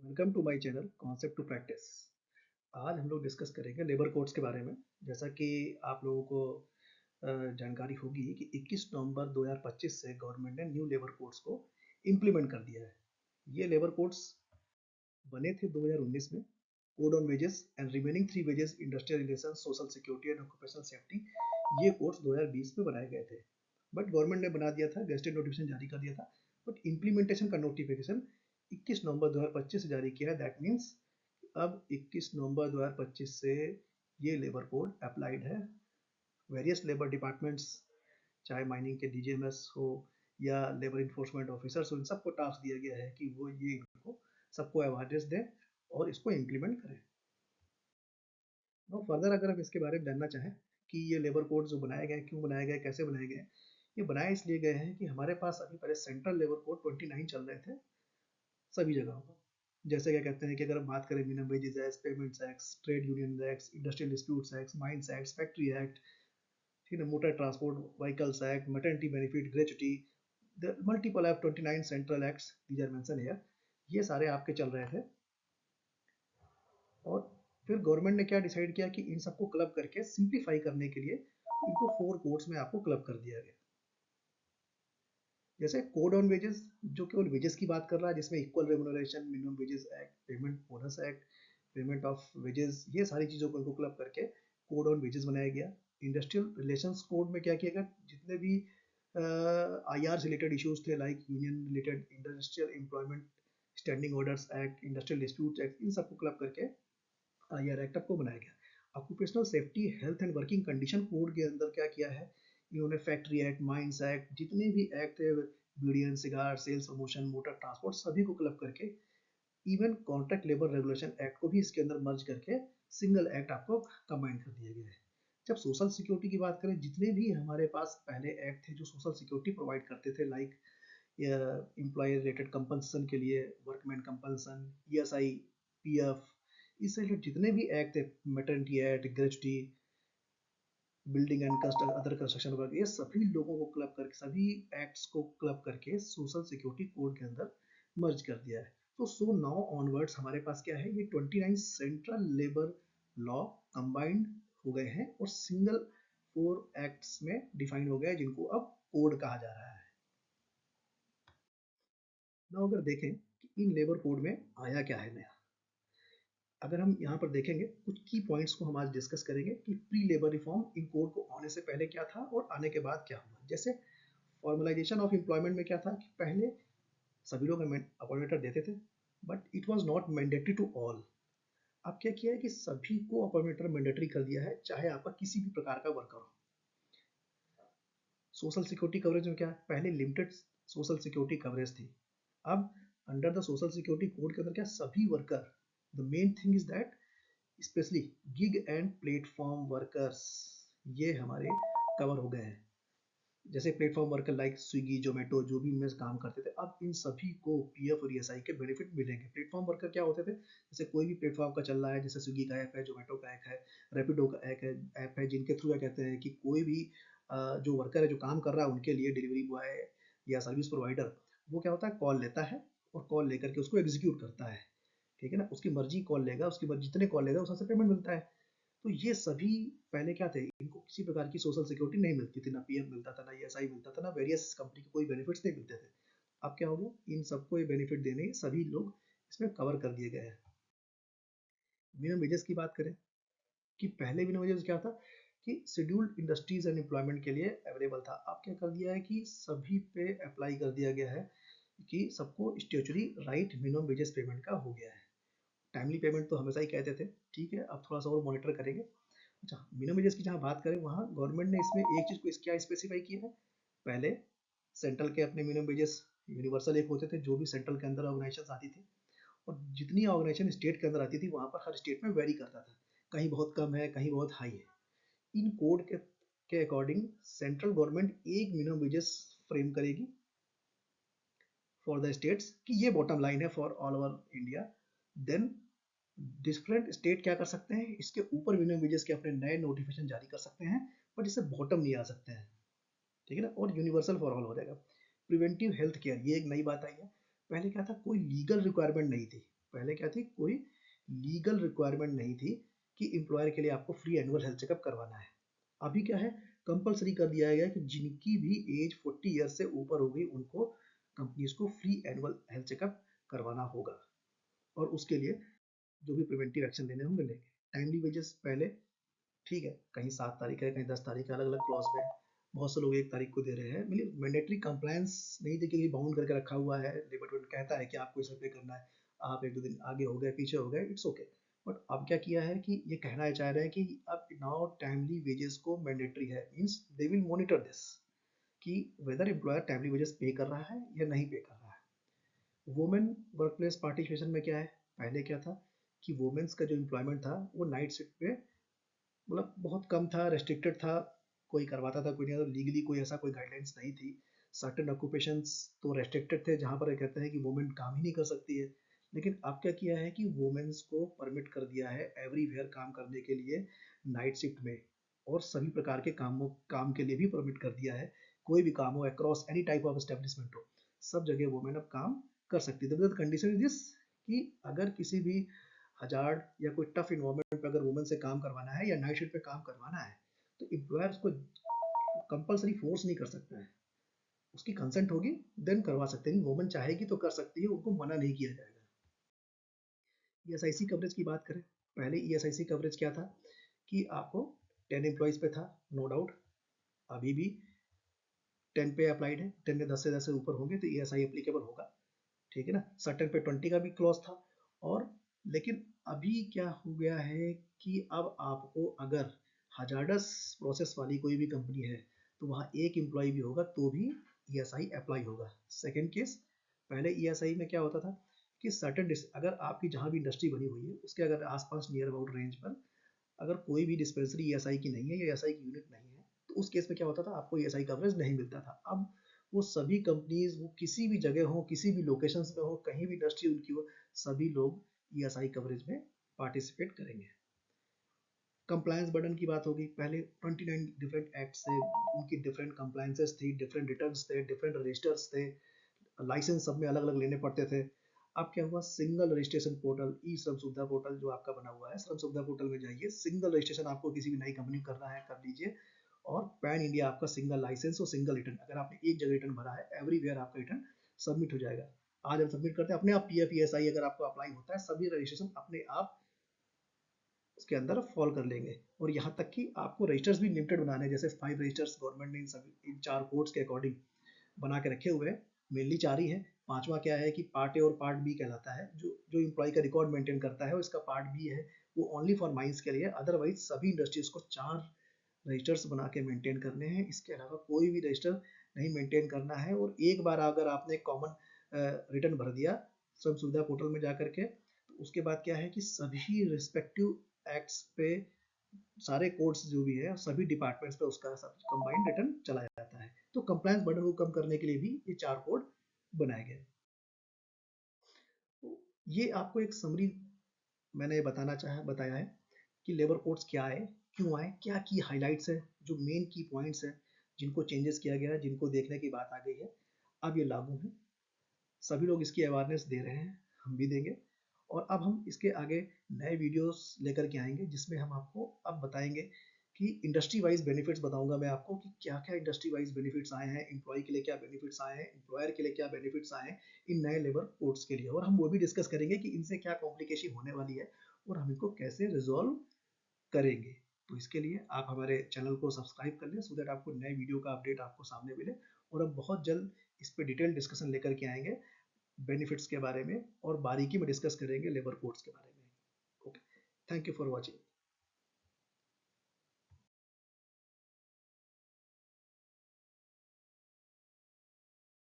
Welcome to my channel concept to practice. आज हम लोग डिस्कस करेंगे लेबर कोड्स के बारे में। जैसा कि आप लोगों को जानकारी होगी कि 21 नवंबर 2025 से गवर्नमेंट ने न्यू लेबर कोड्स को इम्प्लीमेंट कर दिया है। ये लेबर कोड्स बने थे 2019 में। Code on wages and remaining 3 wages, industrial relations, social security and occupational safety, ये कोड्स 2020 में बनाए गए थे। बट गवर्नमेंट ने बना दिया था, गेजेटेड नोटिफिकेशन जारी कर दिया था, बट इम्प्लीमेंटेशन का नोटिफिकेशन 21 नवंबर 2025 से जारी किया है। दैट मीन्स अब 21 नवंबर 2025 से ये लेबर कोड अप्लाइड है। वेरियस लेबर डिपार्टमेंट्स, चाहे माइनिंग के डीजीएमएस हो या लेबर इन्फोर्समेंट ऑफिसर्स हो, इन सबको टास्क दिया गया है कि वो ये इनको सबको अवेयरनेस दें और इसको इम्प्लीमेंट करें। फर्दर अगर हम इसके बारे में जानना चाहें कि ये लेबर कोड जो बनाए गए, क्यों बनाए गए, कैसे बनाए गए, ये बनाए इसलिए गए हैं कि हमारे पास अभी पहले सेंट्रल लेबर कोड 29 चल रहे थे सभी जगहों पर। जैसे क्या कहते हैं कि अगर हम बात करें minimum wages act, payments act, trade union act, industrial disputes act, mines act, factory act, ठीक है, motor transport vehicles act, maternity benefit, gratuity, the multiple of 29 central acts these are mention here. ये सारे आपके चल रहे थे और फिर गवर्नमेंट ने क्या डिसाइड किया कि इन सबको क्लब करके सिंप्लीफाई करने के लिए इनको 4 कोड्स में आपको क्लब कर दिया गया। जैसे कोड ऑन वेजेस जो केवल वेजेस की बात कर रहा है, जिसमें equal remuneration, minimum wages act, payment bonus act, payment of wages, ये सारी चीज़ों को इनको क्लब करके कोड ऑन वेजेस बनाया गया। इंडस्ट्रियल रिलेशंस कोड में क्या किया गया, जितने भी IR रिलेटेड इश्यूज थे, like union related, industrial employment standing orders act, industrial dispute act, इन सबको क्लब करके IR एक्ट आपको बनाया गया। Occupational safety, health and working condition code के अंदर क्या किया है, इन्होंने फैक्ट्री एक्ट, माइंस एक्ट, जितने भी एक्ट है, बीडीएन, cigar, sales promotion, motor transport, सभी को क्लब करके even contract labour regulation act को भी इसके अंदर मर्ज करके सिंगल एक्ट आपको कंबाइन कर दिया गया है। जब सोशल सिक्योरिटी की बात करें, जितने भी हमारे पास पहले एक्ट थे जो सोशल सिक्योरिटी प्रोवाइड करते थे, लाइक एम्प्लॉय रिलेटेड कंपनसेशन के लिए वर्कमैन कंपनसेशन, ESI, PF, इससे रिलेटेड जितने भी एक्ट थे, maternity act, gratuity, building and other construction work, ये सभी लोगों को क्लब करके, सभी एक्ट्स को क्लब करके सोशल सिक्योरिटी कोड के अंदर मर्ज कर दिया है। तो सो नाउ ऑनवर्ड्स हमारे पास क्या है, ये 29 सेंट्रल लेबर लॉ कंबाइंड हो गए हैं और सिंगल 4 एक्ट्स में डिफाइन हो गया है, जिनको अब कोड कहा जा रहा है। नाउ अगर देखें कि इन लेबर कोड में आया क्या है नया, अगर हम यहाँ पर देखेंगे कुछ की पॉइंट्स को हम आज डिस्कस करेंगे कि pre labour reform in code को आने से पहले क्या था और आने के बाद क्या हुआ। जैसे फॉर्मलाइजेशन ऑफ एम्प्लॉयमेंट में क्या था कि पहले सभी लोग अपॉइंटमेंट लेटर देते थे, but it was not mandatory to all. अब क्या किया है कि सभी को अपॉइंटमेंट लेटर मैंडेटरी कर दिया है, चाहे आपका किसी भी प्रकार का वर्कर हो। सोशल सिक्योरिटी कवरेज में क्या है, पहले लिमिटेड सोशल सिक्योरिटी कवरेज थी, अब under the social security code के अंदर क्या, सभी worker, the main thing is that specially gig and platform workers, ये हमारे कवर हो गए हैं। जैसे platform worker like Swiggy, Zomato, जो भी इनमें काम करते थे, अब इन सभी को PF और ESI के बेनिफिट मिलेंगे। प्लेटफॉर्म वर्कर क्या होते थे, जैसे कोई भी प्लेटफॉर्म का चल रहा है, जैसे स्विगी का ऐप है, जोमेटो का ऐप है, रैपिडो का ऐप है, जिनके थ्रू क्या कहते हैं कि कोई भी जो वर्कर है जो काम कर रहा है, उनके लिए डिलीवरी बॉय या सर्विस प्रोवाइडर, वो क्या होता है, कॉल लेता है और कॉल लेकर के उसको एग्जीक्यूट करता है, ठीक है ना, उसकी मर्जी कॉल लेगा, उसकी मर्जी जितने कॉल लेगा उससे पेमेंट मिलता है। तो ये सभी पहले क्या थे, इनको किसी प्रकार की सोशल सिक्योरिटी नहीं मिलती थी, ना PF मिलता था, ना ESI मिलता था, ना वेरियस कंपनी के कोई बेनिफिट्स नहीं मिलते थे। अब क्या हो गया, इन सबको ये बेनिफिट देने सभी लोग इसमें कवर कर दिए गए हैं। मिनिमम वेजेस की बात करें कि पहले मिनिमम वेजेस क्या था कि शेड्यूल्ड इंडस्ट्रीज एंड एम्प्लॉयमेंट के लिए अवेलेबल था। अब क्या कर दिया है कि सभी पे अप्लाई कर दिया गया है कि सबको statutory right minimum wages payment का हो गया है। टाइमली पेमेंट तो हमेशा ही कहते थे, ठीक है, अब थोड़ा सा और मॉनिटर करेंगे। अच्छा, मिनिमम वेजेस की जहाँ बात करें, वहाँ गवर्नमेंट ने इसमें एक चीज़ को क्या स्पेसिफाई किया है, पहले सेंट्रल के अपने मिनिमम वेजेस यूनिवर्सल एक होते थे, जो भी सेंट्रल के अंदर ऑर्गेनाइजेशन आती थी, और जितनी ऑर्गेनाइजेशन स्टेट के अंदर आती थी, वहाँ पर हर स्टेट में वेरी करता था, कहीं बहुत कम है, कहीं बहुत हाई है। इन कोड के अकॉर्डिंग सेंट्रल गवर्नमेंट एक मिनिमम वेजेस फ्रेम करेगी फॉर द स्टेट्स कि ये बॉटम लाइन है for all over India. Then different state क्या कर सकते हैं, इसके ऊपर मिनिमम वेजेस के अपने नए नोटिफिकेशन जारी कर सकते हैं, बट इससे बॉटम नहीं आ सकते हैं, ठीक है ना, और यूनिवर्सल फॉर ऑल हो जाएगा। प्रिवेंटिव हेल्थ केयर, ये एक नई बात आई है। पहले क्या था, कोई लीगल रिक्वायरमेंट नहीं थी पहले क्या थी, कोई लीगल रिक्वायरमेंट नहीं थी कि एम्प्लॉयर के लिए आपको फ्री एनुअल हेल्थ चेकअप करवाना है। अभी क्या है, कंपलसरी कर दिया गया कि जिनकी भी एज 40 ईयर से ऊपर हो गई उनको कंपनीज को फ्री एनुअल हेल्थ चेकअप करवाना होगा, और उसके लिए जो भी प्रिवेंटिव एक्शन लेने होंगे लेंगे। टाइमली वेजेस पहले ठीक है, कहीं 7 तारीख है, कहीं 10 तारीख है, अलग अलग क्लॉज में बहुत से लोग 1 तारीख को दे रहे हैं। मतलब मैंडेटरी कंप्लायंस नहीं थी कि बाउंड करके रखा हुआ है, लेबर कोड कहता है कि आपको इस पे करना है, आप 1-2 दिन आगे हो गए पीछे हो गए, इट्स ओके। बट अब क्या किया है कि ये कहना चाह रहे हैं कि अब नाउ टाइमली वेजेस को मैंडेटरी है, means they will monitor this कि वेदर एम्प्लॉयर टाइमली वेजेस पे कर रहा है या नहीं पे कर रहा है। वुमेन वर्कप्लेस पार्टिसिपेशन में क्या है, पहले क्या था कि वुमेन्स का जो एम्प्लॉयमेंट था वो नाइट शिफ्ट पे मतलब बहुत कम था, रेस्ट्रिक्टेड था, कोई करवाता था कोई नहीं, तो लीगली कोई ऐसा कोई गाइडलाइंस नहीं थी। सर्टेन ऑक्यूपेशंस तो रेस्ट्रिक्टेड थे जहाँ पर कहते हैं कि वुमेन काम ही नहीं कर सकती है। लेकिन अब क्या किया है कि वुमेन्स को परमिट कर दिया है एवरीवेयर काम करने के लिए नाइट शिफ्ट में, और सभी प्रकार के काम के लिए भी परमिट कर दिया है। कोई भी काम हो, across any type of establishment हो, सब जगह वुमेन अब काम कर सकती है। कंडीशन इज दिस कि अगर किसी भी हजार्ड या कोई टफ इन्वायरमेंट पे अगर वुमेन से काम करवाना है या नाइट शिफ्ट पे काम करवाना है, तो एम्प्लॉयर उसको कंपलसरी फोर्स नहीं कर सकता है, उसकी कंसेंट होगी देन करवा सकते हैं। वुमेन चाहेगी तो कर सकती है, उनको मना नहीं किया जाएगा। ईएसआईसी कवरेज की बात करें, पहले ईएसआईसी कवरेज क्या था कि आपको 10 एम्प्लॉइज पे था, नो डाउट। अभी भी 10 पे अप्लाइड है, 10 में 10 से 10 से ऊपर होंगे तो ईएसआई एप्लीकेबल होगा, ठीक है ना। सर्टेन पे 20 का भी क्लॉज था। और लेकिन अभी क्या हो गया है कि अब आपको अगर हजार्डस प्रोसेस वाली कोई भी कंपनी है तो वहाँ एक एम्प्लॉय भी होगा तो भी ईएसआई अप्लाई होगा। सेकेंड केस, पहले ईएसआई में क्या होता था कि सर्टेन अगर आपकी जहाँ भी इंडस्ट्री बनी हुई है उसके अगर आसपास नियर अबाउट रेंज पर अगर कोई भी डिस्पेंसरी ईएसआई की नहीं है या ईएसआई की यूनिट नहीं है, तो उस केस में क्या होता था, आपको ईएसआई कवरेज नहीं मिलता था। अब वो सभी कंपनीज, वो किसी भी जगह हो, किसी भी लोकेशंस में हो, कहीं भी इंडस्ट्री उनकी हो, सभी लोग ईएसआई कवरेज में पार्टिसिपेट करेंगे। कंप्लायंस बर्डन की बात होगी, पहले 29 डिफरेंट एक्ट से उनकी डिफरेंट कंप्लायंसेस थी, डिफरेंट रिटर्न्स थे, डिफरेंट रजिस्टर्स थे, लाइसेंस सब में अलग अलग लेने पड़ते थे। अब क्या हुआ, सिंगल रजिस्ट्रेशन पोर्टल, ई श्रम सुविधा पोर्टल जो आपका बना हुआ है, श्रम सुविधा पोर्टल में जाइए, सिंगल रजिस्ट्रेशन आपको किसी भी नई कंपनी करना है कर लीजिए, और पैन इंडिया आपका सिंगल लाइसेंस और सिंगल रिटर्न, अगर आपने एक जगह रिटर्न भरा है एवरीवेयर आपका रिटर्न सबमिट हो जाएगा। आज हम सबमिट करते हैं अपने आप, पीएफ ईएसआई अगर आपको अप्लाई होता है सभी रजिस्ट्रेशन अपने आप उसके अंदर फॉल कर लेंगे। और यहाँ तक कि आपको रजिस्टर्स भी लिमिटेड बनाने हैं, जैसे 5 रजिस्टर्स गवर्नमेंट ने इन 4 कोड्स के अकॉर्डिंग बना के रखे हुए हैं, मेनली 4 ही है। पांचवा क्या है कि पार्ट ए और पार्ट बी कहलाता है, जो जो एम्प्लॉय का रिकॉर्ड मेंटेन करता है, उसका पार्ट बी है, वो ओनली फॉर माइंस के लिए, अदरवाइज सभी इंडस्ट्रीज को 4 रजिस्टर्स बना के मेंटेन करने हैं, इसके अलावा कोई भी रजिस्टर नहीं मेंटेन करना है। और एक बार अगर आपने कॉमन रिटर्न भर दिया श्रम सुविधा पोर्टल में जाकर के, तो उसके बाद क्या है कि सभी रिस्पेक्टिव एक्ट्स पे सारे कोड्स जो भी है सभी डिपार्टमेंट्स पे उसका सब कंबाइंड रिटर्न चला जाता है। तो कंप्लायंस बर्डन को कम करने के लिए भी ये 4 कोड बनाए गए। तो ये आपको एक समरी मैंने बताया है कि लेबर कोड्स क्या है, क्यों आए, क्या की हाइलाइट्स है, जो मेन की पॉइंट्स है जिनको चेंजेस किया गया है, जिनको देखने की बात आ गई है, अब ये लागू है। सभी लोग इसकी अवेयरनेस दे रहे हैं, हम भी देंगे। और अब हम इसके आगे नए वीडियोस लेकर के आएंगे जिसमें हम आपको अब बताएंगे कि इंडस्ट्री वाइज बेनिफिट्स बताऊंगा मैं आपको कि क्या क्या इंडस्ट्री वाइज बेनिफिट्स आए हैं, एम्प्लॉय के लिए क्या बेनिफिट्स आए हैं, एम्प्लॉयर के लिए क्या बेनिफिट्स आए हैं इन नए लेबर कोड्स के लिए। और हम वो भी डिस्कस करेंगे कि इनसे क्या कॉम्प्लिकेशन होने वाली है और हम इनको कैसे रिजॉल्व करेंगे। तो इसके लिए आप हमारे चैनल को सब्सक्राइब कर लें सो दैट आपको नए वीडियो का अपडेट आपको सामने मिले। और अब बहुत जल्द इस पर डिटेल डिस्कशन लेकर के आएंगे बेनिफिट्स के बारे में, और बारीकी में डिस्कस करेंगे लेबर कोड्स के बारे में। Okay, thank you for watching.